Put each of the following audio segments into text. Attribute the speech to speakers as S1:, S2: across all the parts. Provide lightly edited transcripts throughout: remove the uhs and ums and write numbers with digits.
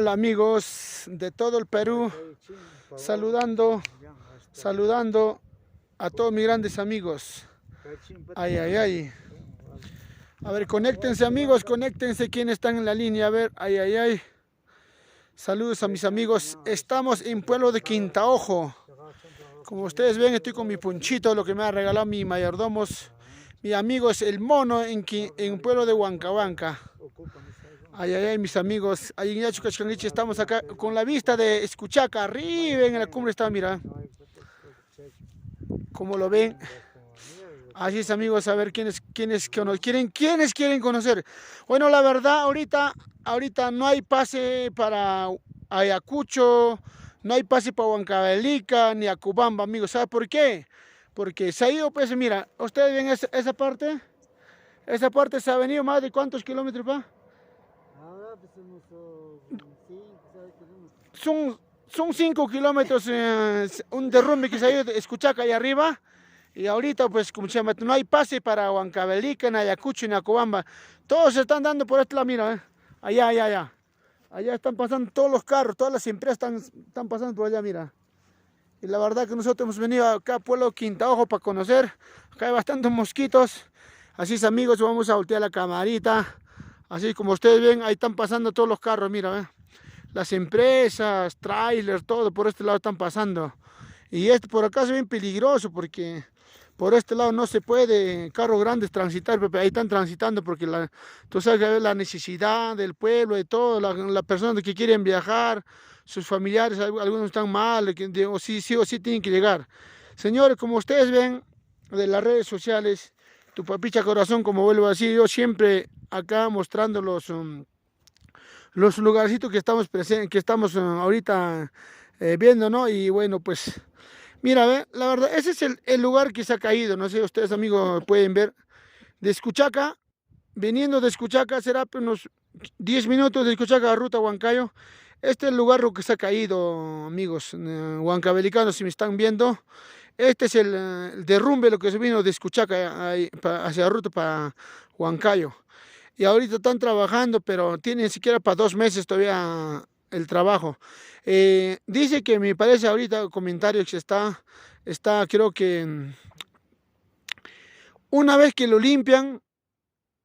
S1: Hola amigos de todo el Perú, saludando a todos mis grandes amigos. Ay, ay, ay. A ver, conéctense amigos, conéctense quienes están en la línea. A ver, ay, ay, ay. Saludos a mis amigos. Estamos en Pueblo de Quintaojo. Como ustedes ven, estoy con mi punchito, lo que me ha regalado mi mayordomos. Mi amigo es el mono en Pueblo de Huancahuanca. Ay, ay, ay, mis amigos. Ahí en Yachucachcanliche estamos acá con la vista de Escuchaca. Arriba en la cumbre está, mira. Como lo ven. Así es, amigos, a ver quiénes quieren conocer. Bueno, la verdad, ahorita no hay pase para Ayacucho, no hay pase para Huancavelica ni Acubamba, amigos. ¿Sabe por qué? Porque se ha ido, pues, mira, ustedes ven esa parte. Esa parte se ha venido más de ¿cuántos kilómetros, pa?
S2: Ahora pues unos 5, 6 kilómetros.
S1: Son 5 kilómetros, un derrumbe que se ha ido de Escuchaca ahí arriba. Y ahorita, pues, como se llama, no hay pase para Huancavelica, ni Ayacucho, ni Acobamba. Todos se están dando por este lado, mira, allá, allá, allá. Allá están pasando todos los carros, todas las empresas están pasando por allá, mira. Y la verdad que nosotros hemos venido acá a Pueblo Quintaojo para conocer. Acá hay bastantes mosquitos. Así es, amigos, vamos a voltear la camarita. Así como ustedes ven, ahí están pasando todos los carros, mira, las empresas, trailers, todo por este lado están pasando. Y esto por acá es bien peligroso porque por este lado no se puede carros grandes transitar, pero ahí están transitando porque tú sabes que la necesidad del pueblo, de todo, las personas que quieren viajar, sus familiares, algunos están mal, o sí tienen que llegar. Señores, como ustedes ven de las redes sociales, tu papicha corazón, como vuelvo a decir, yo siempre acá mostrando los lugarcitos que estamos ahorita viendo, ¿no? Y bueno, pues mira, la verdad, ese es el lugar que se ha caído. No sé, ustedes amigos pueden ver. De Escuchaca, viniendo de Escuchaca, será unos 10 minutos de Escuchaca a Ruta Huancayo. Este es el lugar que se ha caído, amigos huancavelicanos, si me están viendo. Este es el derrumbe, lo que se vino de Escuchaca hacia la ruta para Huancayo. Y ahorita están trabajando, pero tienen siquiera para 2 meses todavía el trabajo. Dice que me parece ahorita comentario que está creo que una vez que lo limpian,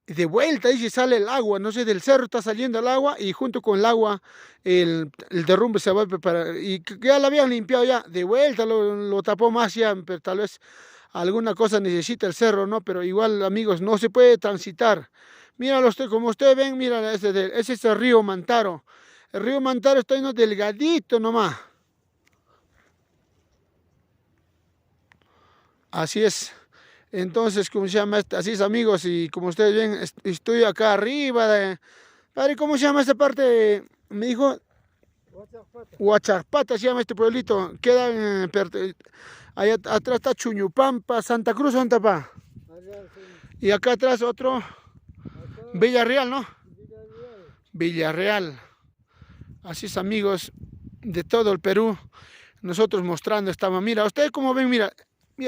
S1: de vuelta dice sale el agua, no sé, del cerro está saliendo el agua y junto con el agua el derrumbe se va a preparar. Y ya lo habían limpiado ya, de vuelta lo tapó más ya, pero tal vez alguna cosa necesita el cerro, ¿no? Pero igual, amigos, no se puede transitar. Míralo usted, como ustedes ven, mira, ese es el río Mantaro. El río Mantaro está yendo delgadito nomás. Así es. Entonces, ¿cómo se llama? Así es, amigos, y como ustedes ven, estoy acá arriba Padre, ¿cómo se llama esta parte? Me dijo, Huachapata se llama este pueblito. Queda allá atrás está Chuñupampa, Santa Cruz, ¿dónde está, pa? Y acá atrás otro, Villarreal, ¿no? Villarreal. Así es, amigos, de todo el Perú. Nosotros mostrando estamos. Mira, ustedes como ven, mira,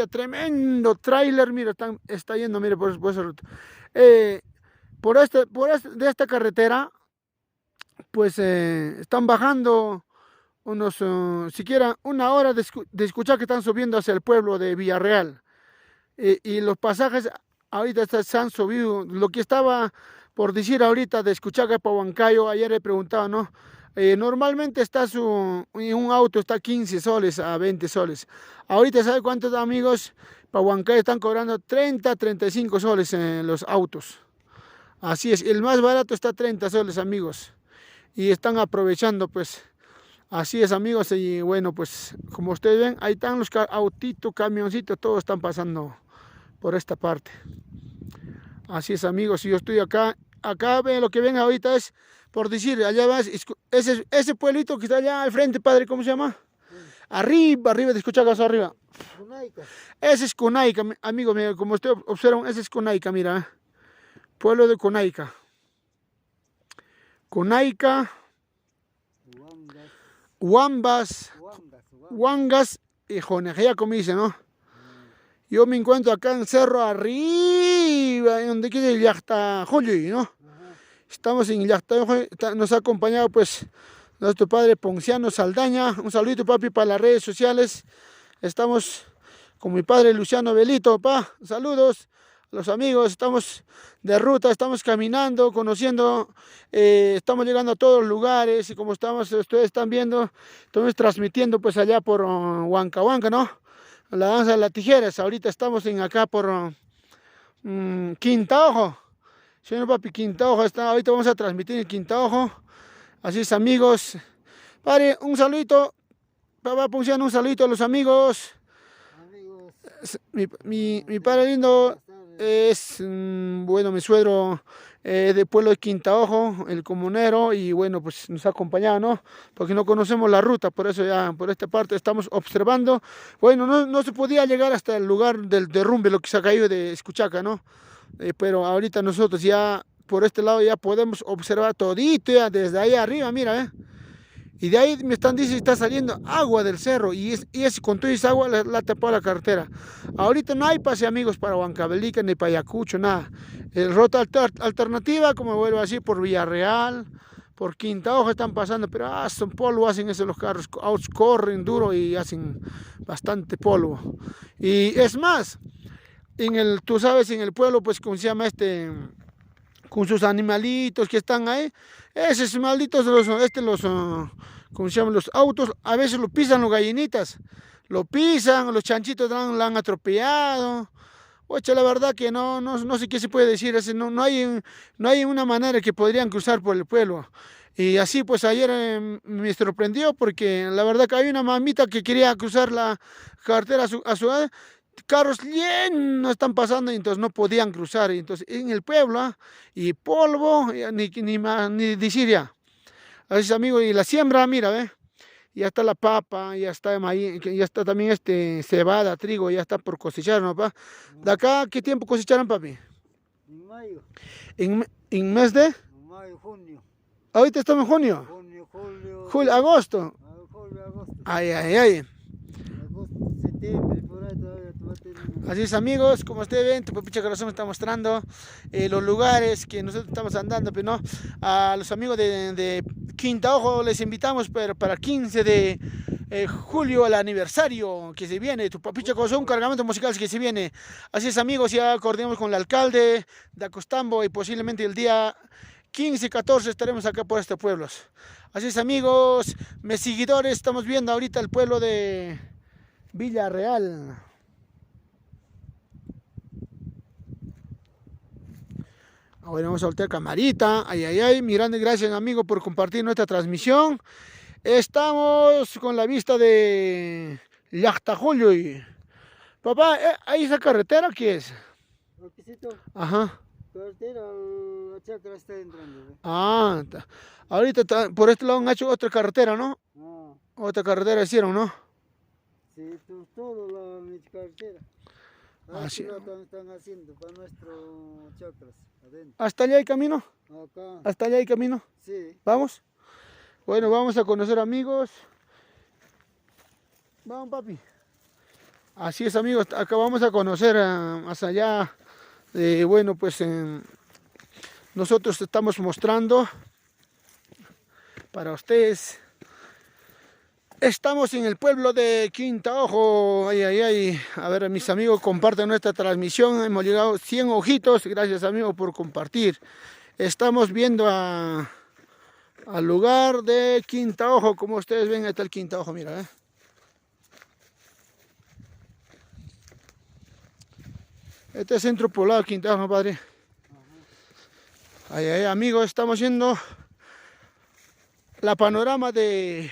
S1: tremendo tráiler, mira, está yendo, mira, por esa ruta. De esta carretera, pues están bajando unos, siquiera una hora de escuchar que están subiendo hacia el pueblo de Villarreal. Y los pasajes ahorita se han subido. Lo que estaba por decir ahorita de Escuchaca para Huancayo, ayer he preguntado, ¿no? Normalmente un auto está 15 soles a 20 soles. Ahorita, ¿sabe cuántos amigos? Para Huancayo están cobrando 30, 35 soles en los autos. Así es, el más barato está 30 soles, amigos. Y están aprovechando, pues. Así es, amigos. Y bueno, pues, como ustedes ven, ahí están los autitos, camioncitos, todos están pasando por esta parte. Así es, amigos, y yo estoy acá ven, lo que ven ahorita es, por decir, allá vas, ese pueblito que está allá al frente, padre, ¿cómo se llama? Arriba de Escuchagas arriba.
S2: Cunaica.
S1: Ese es Cunaica, amigo mío, como ustedes observan, ese es Cunaica, mira. Pueblo de Cunaica. Cunaica, Huangas y Jonejea, como dice, ¿no? Yo me encuentro acá en el cerro arriba, en donde queda el Yactajolli, ¿no? Estamos en Yactajolli, nos ha acompañado pues nuestro padre Ponciano Saldaña. Un saludito, papi, para las redes sociales. Estamos con mi padre Luciano Belito, pa. Saludos a los amigos. Estamos de ruta, estamos caminando, conociendo. Estamos llegando a todos los lugares y como ustedes están viendo, estamos transmitiendo pues allá por Huancahuanca, ¿no? La danza de las tijeras. Ahorita estamos acá por Quinta Ojo. Sí, no, papi, Quinta Ojo. Ahorita vamos a transmitir en Quinta Ojo. Así es, amigos. Padre, un saludito. Papá Ponciano, un saludito a los amigos.
S2: Amigos,
S1: Mi padre lindo es, bueno, mi suegro del pueblo de Quinta Ojo, el comunero, y bueno, pues nos ha acompañado, ¿no? Porque no conocemos la ruta, por eso ya por esta parte estamos observando. Bueno, no se podía llegar hasta el lugar del derrumbe, lo que se ha caído de Escuchaca, ¿no? Pero ahorita nosotros ya por este lado ya podemos observar todito ya desde ahí arriba, mira, y de ahí me están diciendo que está saliendo agua del cerro y con toda esa agua la tapó la carretera. Ahorita no hay pase, amigos, para Huancavelica ni para Ayacucho, nada. El ruta alternativa, como vuelvo a decir, por Villarreal, por Quinta Hoja están pasando, pero son polvo, hacen eso los carros, corren duro y hacen bastante polvo. Y es más, tú sabes, en el pueblo, pues, ¿cómo se llama con sus animalitos que están ahí? Esos malditos, ¿cómo se llaman? Los autos, a veces lo pisan los gallinitas, lo pisan, los chanchitos la han atropellado. Oye, la verdad que no sé qué se puede decir, no hay una manera que podrían cruzar por el pueblo. Y así pues ayer me sorprendió porque la verdad que hay una mamita que quería cruzar la carretera a su edad. Carros llenos están pasando y entonces no podían cruzar. Y entonces en el pueblo, y polvo, ni disiria. Así, amigos, y la siembra, mira, ya está la papa, ya está maíz, ya está también cebada, trigo, ya está por cosechar, ¿no, pa? ¿De acá qué tiempo cosecharon, papi?
S2: en mayo,
S1: ¿En mes de?
S2: mayo, junio,
S1: Ahorita estamos en junio.
S2: julio,
S1: Agosto.
S2: julio, agosto,
S1: Ay.
S2: agosto, septiembre, por ahí todavía va a terminar.
S1: Así es, amigos, como ustedes ven, tu papicha corazón está mostrando los lugares que nosotros estamos andando, pero no, a los amigos de Quinta Ojo les invitamos para el 15 de julio, el aniversario que se viene, tu papicha corazón, un cargamento musical que se viene. Así es, amigos, ya coordinamos con el alcalde de Acostambo y posiblemente el día 15, 14 estaremos acá por estos pueblos. Así es, amigos, mis seguidores, estamos viendo ahorita el pueblo de Villarreal. Ahora vamos a voltear camarita. Ay. Mirando, gracias, amigo, por compartir nuestra transmisión. Estamos con la vista de Llactajullo. Papá, ¿ahí esa carretera qué es?
S2: Requisito,
S1: Ajá.
S2: carretera, la chacra está entrando.
S1: Ahorita por este lado han hecho otra carretera, ¿no?
S2: Ah,
S1: Otra carretera hicieron, ¿no?
S2: sí, todo la carretera.
S1: Así.
S2: Están haciendo para nuestros chakras adentro.
S1: ¿Hasta allá hay camino?
S2: Acá,
S1: ¿Hasta allá hay camino?
S2: sí.
S1: ¿Vamos? Bueno, vamos a conocer, amigos. Vamos, papi. Así es, amigos. Acá vamos a conocer más allá. Bueno, pues nosotros estamos mostrando para ustedes. Estamos en el pueblo de Quinta Ojo. Ay. A ver, mis amigos, comparten nuestra transmisión. Hemos llegado a 100 ojitos. Gracias, amigos, por compartir. Estamos viendo al lugar de Quinta Ojo. Como ustedes ven, ahí está el Quinta Ojo, mira, Este es centro poblado Quinta Ojo, padre. Ay, amigos, estamos viendo la panorama de...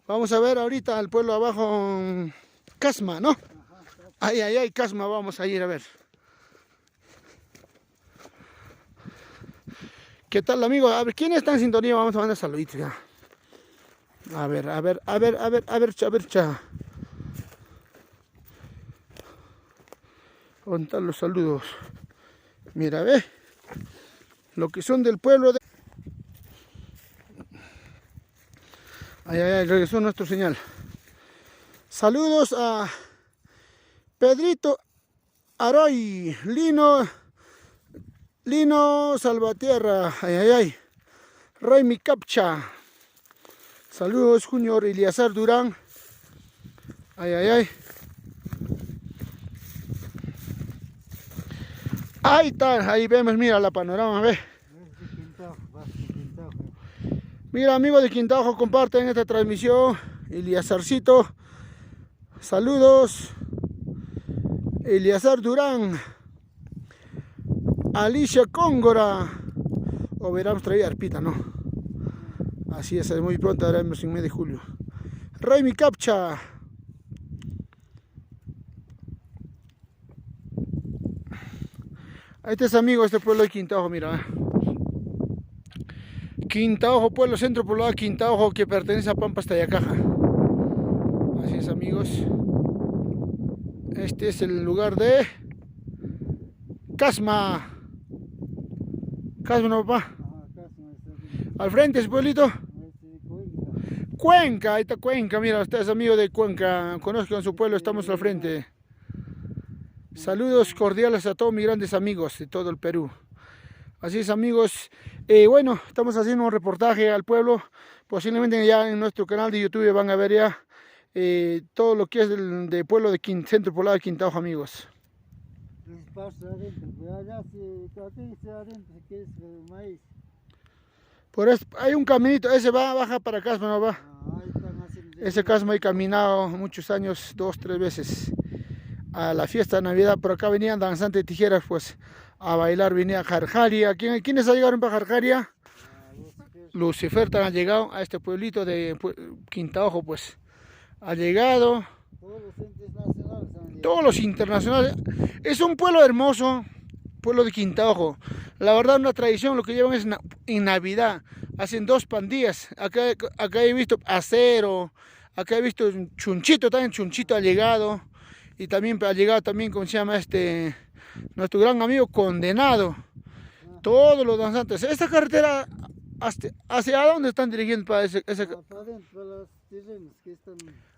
S1: Vamos a ver ahorita al pueblo abajo, Casma, ¿no? Ay, Casma, vamos a ir a ver. ¿Qué tal, amigo? A ver, ¿quién está en sintonía? Vamos a mandar saluditos ya. A ver, cha. ¿Dónde están los saludos? Mira, ve. Lo que son del pueblo de... Ay, regresó nuestro señal. Saludos a Pedrito Aroy, Lino Salvatierra, Roy Mi Capcha. Saludos, Junior Eliazar Durán. Ay, ay, ay. Ahí está, ahí vemos, mira la panorama, ve. Mira, amigos de Quintaojo, comparten esta transmisión. Eliazarcito, saludos. Eliazar Durán, Alicia Cóngora. O veramos traer arpita, ¿no? Así es, muy pronto haremos en mes de julio. Raimi Capcha. Este es amigo, este pueblo de Quintaojo, mira. Quintaojo, pueblo centro poblado Quintaojo, que pertenece a Pampas Tayacaja. Así es, amigos. Este es el lugar de Casma. Casma, ¿no, papá? Al frente ese pueblito. Cuenca, ahí está Cuenca, mira, ustedes amigos de Cuenca, conozcan su pueblo, estamos al frente. Saludos cordiales a todos mis grandes amigos de todo el Perú. Así es, amigos. Bueno, estamos haciendo un reportaje al pueblo. Posiblemente ya en nuestro canal de YouTube van a ver ya todo lo que es del pueblo de centro poblado de Quintaojo, amigos. Por eso hay un caminito, ese baja para Casma, ¿no va? Ese Casma he caminado muchos años, 2, 3 veces. A la fiesta de Navidad, por acá venían danzantes de tijeras, pues a bailar venía Jarjaria. ¿Quiénes llegaron para Jarjaria? Lucifer han llegado a este pueblito de Quintaojo, pues ha llegado. Todos los internacionales. Es un pueblo hermoso, pueblo de Quintaojo. La verdad, una tradición, lo que llevan es en Navidad. Hacen 2 pandillas. Acá he visto acero, acá he visto chunchito, también chunchito ha llegado. Y también ha llegado también, ¿cómo se llama nuestro gran amigo Condenado? Todos los danzantes. Esta carretera, ¿hacia dónde están dirigiendo? Para ese?
S2: Para adentro, para los terrenos que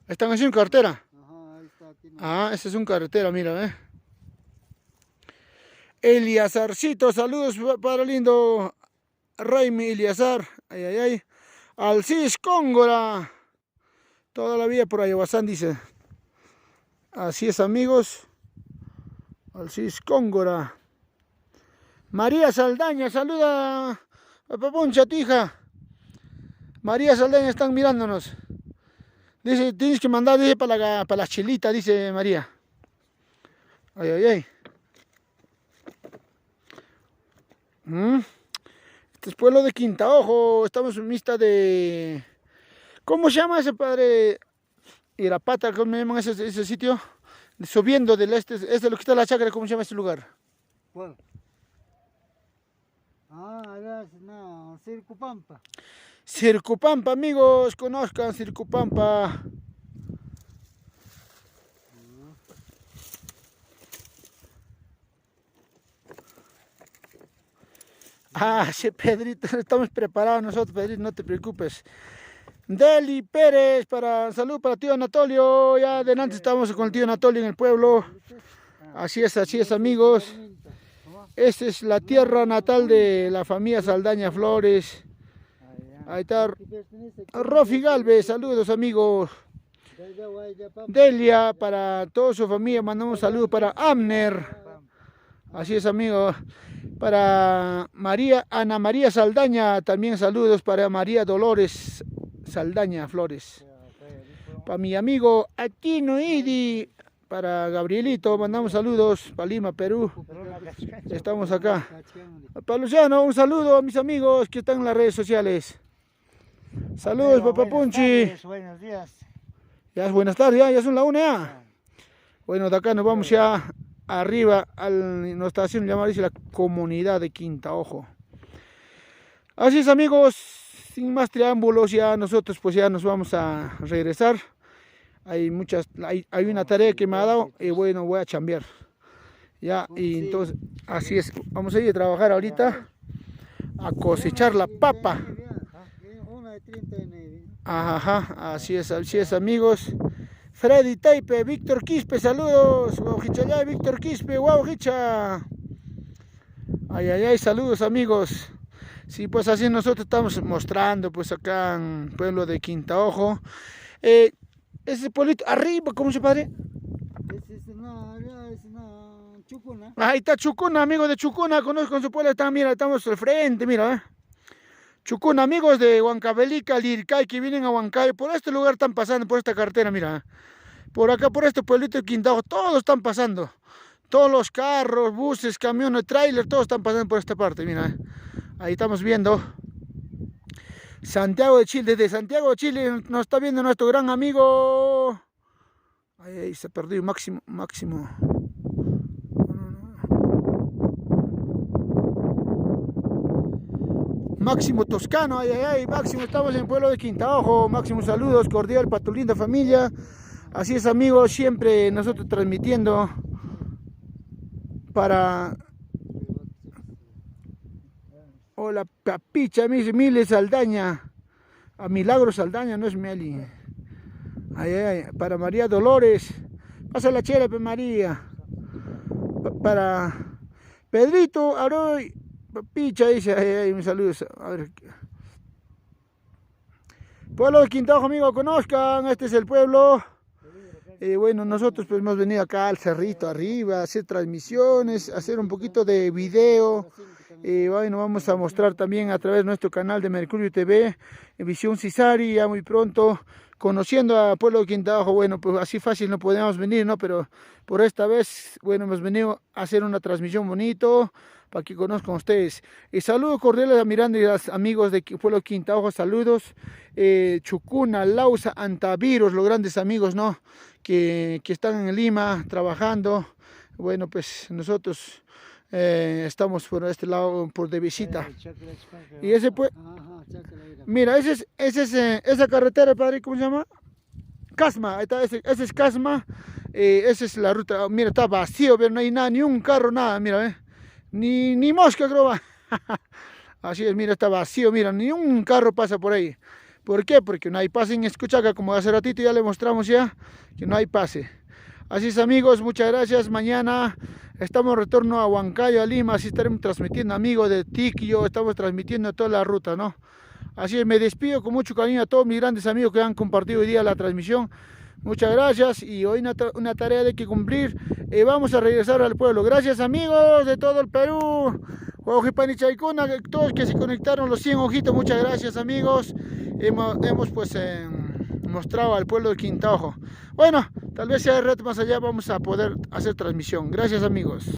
S1: ¿Están haciendo carretera?
S2: Ajá, ahí está. Aquí no.
S1: Ah, esa es una carretera, mira, Eliazarcito, saludos para lindo Raimi Eliazar. Ay, ay, ay. Alcis Cóngora. Toda la vida por Ayabazán, dice. Así es, amigos. Alcis Cóngora. María Saldaña, saluda a Papuncha, tija. María Saldaña, están mirándonos. Dice, tienes que mandar, dice, para la chilita, dice María. Ay, ay, ay. Este es pueblo de Quintaojo. Estamos en vista de... ¿Cómo se llama ese padre? Irapata, ¿cómo me llaman ese sitio? Subiendo del este es lo que está la chacra, ¿cómo se llama ese lugar?
S2: ¿Cuál? Allá no, Circupampa.
S1: Circupampa, amigos, conozcan Circupampa. Sí, Pedrito, estamos preparados nosotros, Pedrito, no te preocupes. Deli Pérez, salud para tío Anatolio. Ya adelante estamos con el tío Anatolio en el pueblo. Así es, amigos. Esta es la tierra natal de la familia Saldaña Flores. Ahí está Rofi Galvez, saludos, amigos. Delia, para toda su familia, mandamos saludos para Amner. Así es, amigos. Para Ana María Saldaña, también saludos para María Dolores Saldaña Flores. Para mi amigo Aquino Idi, para Gabrielito, mandamos saludos para Lima, Perú. Estamos acá. Para Luciano, un saludo a mis amigos que están en las redes sociales. Saludos, papá Punchi.
S2: Buenos días.
S1: Ya es buenas tardes, ya son la 1 ya. Bueno, de acá nos vamos ya arriba a nuestra estación llamada, dice, la comunidad de Quintaojo. Así es, amigos, sin más preámbulos, ya nosotros pues ya nos vamos a regresar. Hay una tarea que me ha dado y bueno, voy a chambear. Ya, y entonces, así es, vamos a ir a trabajar ahorita a cosechar la papa. Ajá, así es, amigos. Freddy Taipe, Víctor Quispe, saludos. Guaujichayay, Víctor Quispe, Guaujicha. Ay, ay, ay, saludos, amigos. Sí, pues así nosotros estamos mostrando, pues acá en el pueblo de Quintaojo. Eh, ese pueblito, arriba, ¿cómo se padre?
S2: Es una chucuna.
S1: Ahí está Chucuna, amigo de Chucuna, conozco su pueblo, está, mira, estamos al frente, mira, Chucuna, amigos de Huancavelica, Lircay, que vienen a Huancayo, por este lugar están pasando, por esta carretera, mira. Por acá, por este pueblito de Quintaojo, todos están pasando. Todos los carros, buses, camiones, trailers, todos están pasando por esta parte, mira. Ahí estamos viendo. Santiago de Chile, desde Santiago de Chile nos está viendo nuestro gran amigo. Ahí se perdió Máximo, Máximo. Máximo Toscano, Máximo, estamos en el pueblo de Quintaojo. Máximo, saludos, cordial para tu linda familia. Así es, amigos, siempre nosotros transmitiendo para... Hola, Papicha, Miles Saldaña. A Milagro Saldaña, no es Meli. Para María Dolores. Pasa la chela, María. Para Pedrito Aroy. Papicha dice, mis saludos. A ver. Pueblo de Quintaojo, amigos, conozcan. Este es el pueblo. Bueno, nosotros pues hemos venido acá al cerrito arriba a hacer transmisiones, hacer un poquito de video. Bueno, vamos a mostrar también a través de nuestro canal de Mercurio TV, en Visión Cisari, ya muy pronto, conociendo a Pueblo de Quintaojo. Bueno, pues así fácil no podemos venir, ¿no? Pero por esta vez, bueno, hemos venido a hacer una transmisión bonito para que conozcan ustedes. Saludos cordiales a Miranda y a los amigos de Pueblo de Quintaojo, saludos. Chucuna, Lausa, Antaviros, los grandes amigos, ¿no? Que están en Lima trabajando. Bueno, pues nosotros estamos por este lado de visita. Y ese pues, mira, esa carretera, padre, ¿cómo se llama? Casma, ahí está, ese es Casma. Esa es la ruta. Mira, está vacío, pero no hay nada, ni un carro, nada, mira, ni mosca, creo va. Así es, mira, está vacío, mira, ni un carro pasa por ahí. ¿Por qué? Porque no hay pase en Escuchaca, como hace ratito ya le mostramos ya, que no hay pase. Así es, amigos, muchas gracias. Mañana estamos retorno a Huancayo, a Lima, así estaremos transmitiendo, amigos de Tiquio, estamos transmitiendo toda la ruta, ¿no? Así es, me despido con mucho cariño a todos mis grandes amigos que han compartido hoy día la transmisión. Muchas gracias y hoy una tarea de que cumplir. Vamos a regresar al pueblo. Gracias, amigos de todo el Perú. Todos que se conectaron, los 100 ojitos, muchas gracias, amigos. Hemos pues mostrado al pueblo de Quintaojo. Bueno, tal vez sea de rato más allá vamos a poder hacer transmisión. Gracias, amigos.